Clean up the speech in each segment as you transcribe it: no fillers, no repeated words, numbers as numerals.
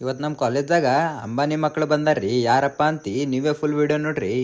ಇವತ್ ನಮ್ ಕಾಲೇಜ್ದಾಗ ಅಂಬಾನಿ ಮಕ್ಳು ಬಂದಾರ್ರಿ. ಯಾರಪ್ಪ ಅಂತಿ ನೀವೇ ಫುಲ್ ವಿಡಿಯೋ ನೋಡ್ರಿ.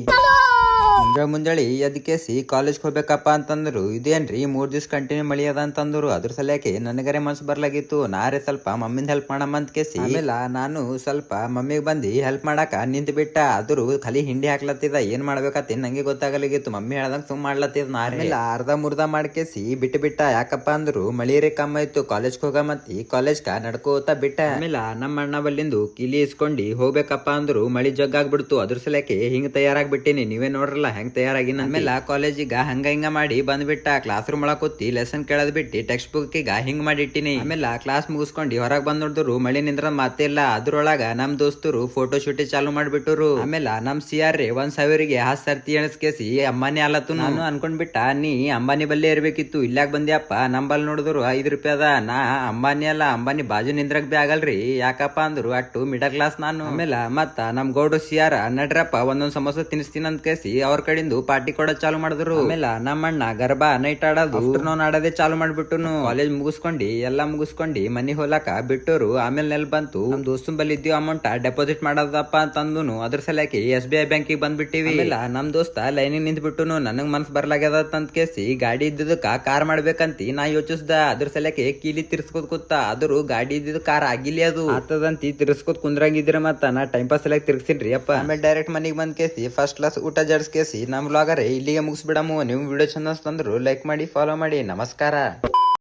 ಮುಂಜಾಳಿ ಎದ್ಕೇಸಿ ಕಾಲೇಜ್ಗೆ ಹೋಗ್ಬೇಕಪ್ಪ ಅಂತಂದ್ರು. ಇದೇನ್ರಿ 3 ದಿವ್ಸ ಕಂಟಿನ್ಯೂ ಮಳಿ ಅದ ಅಂತಂದ್ರು. ಅದ್ರ ಸಲಕ್ಕೆ ನನಗರೆ ಮನ್ಸು ಬರ್ಲಾಗಿತ್ತು. ನಾರೇ ಸ್ವಲ್ಪ ಮಮ್ಮಿಂದ ಹೆಲ್ಪ್ ಮಾಡಮ್ಮ ಅಂತ ಕೇಸಿ ಆಮೇಲೆ ನಾನು ಸ್ವಲ್ಪ ಮಮ್ಮಿಗೆ ಬಂದು ಹೆಲ್ಪ್ ಮಾಡಾಕ ನಿಂತು ಬಿಟ್ಟ. ಆದ್ರೂ ಖಾಲಿ ಹಿಂಡಿ ಹಾಕ್ಲತ್ತಿದ. ಏನ್ ಮಾಡ್ಬೇಕತ್ತಿ ನಂಗೆ ಗೊತ್ತಾಗಲಿಗಿತ್ತು. ಮಮ್ಮಿ ಹೇಳ್ದಂಗ ಸುಮ್ ಮಾಡ್ಲತ್ತಿದ್. ಆಮೇಲೆ ಅರ್ಧ ಮುರ್ಧ ಮಾಡ್ಕೇಸಿ ಬಿಟ್ಟ. ಯಾಕಪ್ಪ ಅಂದ್ರು ಮಳಿ ರೇ ಕಮ್ಮ ಇತ್ತು. ಕಾಲೇಜ್ಗೆ ಹೋಗಮತ್ತಿ ಕಾಲೇಜ್ಗ ನಡ್ಕೋತ ಬಿಟ್ಟ. ಆಮೇಲೆ ನಮ್ಮ ಅಣ್ಣ ಬಲ್ಲಿಂದು ಕಿಲಿ ಇಸ್ಕೊಂಡಿ ಹೋಗ್ಬೇಕಪ್ಪ ಅಂದ್ರು ಮಳಿ ಜಗ್ಗಾಗ್ಬಿಡ್ತು. ಅದ್ರ ಸಲಕ್ಕೆ ಹಿಂಗ್ ತಯಾರಾಗ್ಬಿಟ್ಟಿನಿ. ನೀವೇ ನೋಡ್ರಲ್ಲ ಹೆಂಗ್ ತಯಾರಾಗಿನ. ಆಮೇಲೆ ಕಾಲೇಜಿಗ ಹಂಗ ಹಿಂಗ ಮಾಡಿ ಬಂದ್ಬಿಟ್ಟ. ಕ್ಲಾಸ್ ರೂಮ್ ಒಳಗ್ ಕೂತಿ ಲೆಸನ್ ಕೇಳದ್ ಬಿಟ್ಟು ಟೆಕ್ಸ್ಟ್ ಬುಕ್ ಈಗ ಹಿಂಗ್ ಮಾಡಿಟ್ಟಿನಿ. ಆಮೇಲೆ ಕ್ಲಾಸ್ ಮುಗಿಸ್ಕೊಂಡು ಹೊರಗ್ ಬಂದ್ ನೋಡಿದ್ರು ಮಳಿ ನಿಂದ್ರ ಮಾತೇ ಇಲ್ಲ. ಅದ್ರೊಳಗ ನಮ್ ದೋಸ್ತರು ಫೋಟೋ ಶೂಟಿ ಚಾಲು ಮಾಡ್ಬಿಟ್ಟರು. ಆಮೇಲೆ ನಮ್ CR 1,000ಗೆ 10 ಸರ್ತಿ ಎಣಸ್ಕೇಸಿ ಅಂಬಾನಿ ಅಲ್ಲತ್ತು. ನಾನು ಅನ್ಕೊಂಡ್ಬಿಟ್ಟ ನೀ ಅಂಬಾನಿ ಬಲ್ಲೇ ಇರ್ಬೇಕಿತ್ತು, ಇಲ್ಲಾಗ ಬಂದ್ಯಪ್ಪ. ನಂಬಲ್ ನೋಡಿದ್ರು 5 ರೂಪಾಯಿ ಅದ. ನಾ ಅಂಬಾನಿ ಅಲ್ಲ, ಅಂಬಾನಿ ಬಾಜು ನಿಂದ್ರಕ್ ಬಿ ಆಗಲ್ರಿ. ಯಾಕಪ್ಪ ಅಂದ್ರು ಅಟ್ಟು ಮಿಡಲ್ ಕ್ಲಾಸ್ ನಾನು. ಆಮೇಲೆ ಮತ್ತ ನಮ್ ಗೌಡ್ರು CR ನಡ್ರಪ್ಪ ಒಂದೊಂದ್ ಸಮೋಸ ತಿನ್ಸ್ತೀನಿ ಅಂತ ಕೇಸಿ ಅವ್ರ ಕಡೆಯಿಂದ ಪಾರ್ಟಿ ಕೊಡೋದ್ ಚಾಲು ಮಾಡಿದ್ರು. ಆಮೇಲೆ ನಮ್ಮಣ್ಣ ಗರ್ಭ ನೈಟ್ ಆಡೋದು ಆಫ್ಟರ್ನೂನ್ ಆಡೋದೇ ಚಾಲು ಮಾಡ್ಬಿಟ್ಟುನು. ಕಾಲೇಜ್ ಮುಗಿಸ್ಕೊಂಡಿ ಎಲ್ಲಾ ಮುಗಿಸ್ಕೊಂಡಿ ಮನಿ ಹೋಲಾಕ ಬಿಟ್ಟೋರು. ಆಮೇಲೆ ನೆಲ್ ಬಂತು ನಮ್ ದೋಸ್ತನ್ ಬಲ್ಲಿ ಇದ್ದೀವಿ ಅಮೌಂಟ್ ಡೆಪಾಸಿಟ್ ಮಾಡೋದಪ್ಪ ಅಂತಂದುನು. ಅದ್ರ ಸಲಕ್ಕೆ SBI ಬ್ಯಾಂಕಿಗೆ ಬಂದ್ಬಿಟ್ಟಿವಿ. ಆಮೇಲೆ ನಮ್ ದೋಸ್ತ ಲೈನಿಗೆ ನಿಂತ್ ಬಿಟ್ಟುನು. ನನಗ್ ಮನ್ಸ್ ಬರ್ಲಾಗ್ಯದ ಅಂತ ಕೇಸಿ ಗಾಡಿ ಇದ್ದಿದ್ದಕ್ಕ ಕಾರ್ ಮಾಡ್ಬೇಕಂತಿ ನಾ ಯೋಚಿಸ್ದ. ಅದ್ರ ಸಲಕ್ಕೆ ಕೀಲಿ ತಿರ್ಸ್ಕೊತ್ ಕೂತ. ಆದ್ರೂ ಗಾಡಿ ಇದ್ದಿದ್ದು ಕಾರ್ ಆಗಿಲ್ಲ. ಅದು ಆತದಂತಿ ತಿರ್ಸ್ಕೊತ್ ಕುಂದ್ರಂಗಿದ್ರೆ ಮತ್ತ ನಾ ಟೈಮ್ ಪಾಸ್ ಸಲಕ್ಕೆ ತಿರ್ಗ್ಸಿನ್ರಿ ಅಪ್ಪ. ಆಮೇಲೆ ಡೈರೆಕ್ಟ್ ಮನಿಗ್ ಬಂದ್ ಕೇಸಿ ಫಸ್ಟ್ ಕ್ಲಾಸ್ ಊಟ ಜಡ್ಸ್ಕೇಸಿ ನಮ್ ವ್ಲಾಗರೇ ಇಲ್ಲಿಗೆ ಮುಗಿಸ್ಬಿಡಮು. ನೀವು ವಿಡಿಯೋ ಚಂದ ಅನ್ಸ್ತಂದ್ರು ಲೈಕ್ ಮಾಡಿ, ಫಾಲೋ ಮಾಡಿ. ನಮಸ್ಕಾರ.